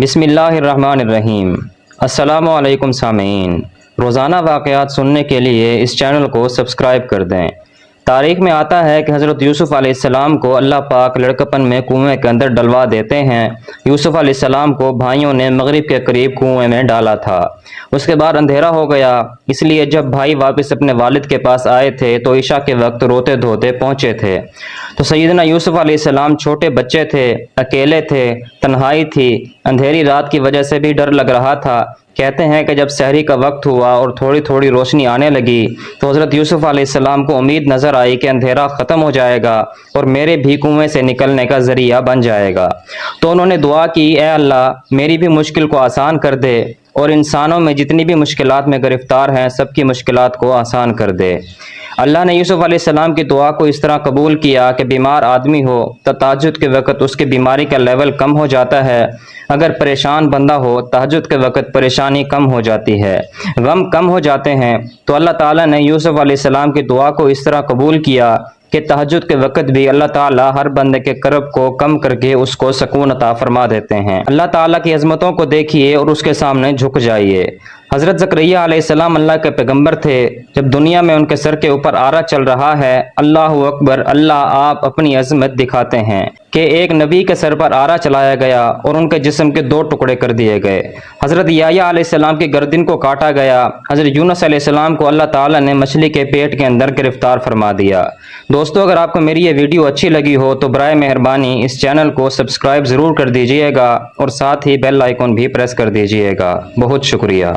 بسم اللہ الرحمن الرحیم۔ السلام علیکم سامعین، روزانہ واقعات سننے کے لیے اس چینل کو سبسکرائب کر دیں۔ تاریخ میں آتا ہے کہ حضرت یوسف علیہ السلام کو اللہ پاک لڑکپن میں کنویں کے اندر ڈلوا دیتے ہیں۔ یوسف علیہ السلام کو بھائیوں نے مغرب کے قریب کنویں میں ڈالا تھا۔ اس کے بعد اندھیرا ہو گیا، اس لیے جب بھائی واپس اپنے والد کے پاس آئے تھے تو عشاء کے وقت روتے دھوتے پہنچے تھے۔ تو سیدنا یوسف علیہ السلام چھوٹے بچے تھے، اکیلے تھے، تنہائی تھی، اندھیری رات کی وجہ سے بھی ڈر لگ رہا تھا۔ کہتے ہیں کہ جب سحری کا وقت ہوا اور تھوڑی تھوڑی روشنی آنے لگی تو حضرت یوسف علیہ السلام کو امید نظر آئی کہ اندھیرا ختم ہو جائے گا اور میرے بھی کنویں سے نکلنے کا ذریعہ بن جائے گا۔ تو انہوں نے دعا کی، اے اللہ میری بھی مشکل کو آسان کر دے اور انسانوں میں جتنی بھی مشکلات میں گرفتار ہیں سب کی مشکلات کو آسان کر دے۔ اللہ نے یوسف علیہ السلام کی دعا کو اس طرح قبول کیا کہ بیمار آدمی ہو تو تہجد کے وقت اس کی بیماری کا لیول کم ہو جاتا ہے، اگر پریشان بندہ ہو تہجد کے وقت پریشانی کم ہو جاتی ہے، غم کم ہو جاتے ہیں۔ تو اللہ تعالیٰ نے یوسف علیہ السلام کی دعا کو اس طرح قبول کیا کہ تہجد کے وقت بھی اللہ تعالیٰ ہر بندے کے کرب کو کم کر کے اس کو سکون عطا فرما دیتے ہیں۔ اللہ تعالیٰ کی عظمتوں کو دیکھیے اور اس کے سامنے جھک جائیے۔ حضرت زکریا علیہ السلام اللہ کے پیغمبر تھے۔ جب دنیا میں ان کے سر کے اوپر آرا چل رہا ہے، اللہ اکبر، اللہ آپ اپنی عظمت دکھاتے ہیں کہ ایک نبی کے سر پر آرا چلایا گیا اور ان کے جسم کے 2 ٹکڑے کر دیے گئے۔ حضرت یحییٰ علیہ السلام کی گردن کو کاٹا گیا۔ حضرت یونس علیہ السلام کو اللہ تعالیٰ نے مچھلی کے پیٹ کے اندر گرفتار فرما دیا۔ دوستو، اگر آپ کو میری یہ ویڈیو اچھی لگی ہو تو برائے مہربانی اس چینل کو سبسکرائب ضرور کر دیجئے گا اور ساتھ ہی بیل آئیکن بھی پریس کر دیجئے گا۔ بہت شکریہ۔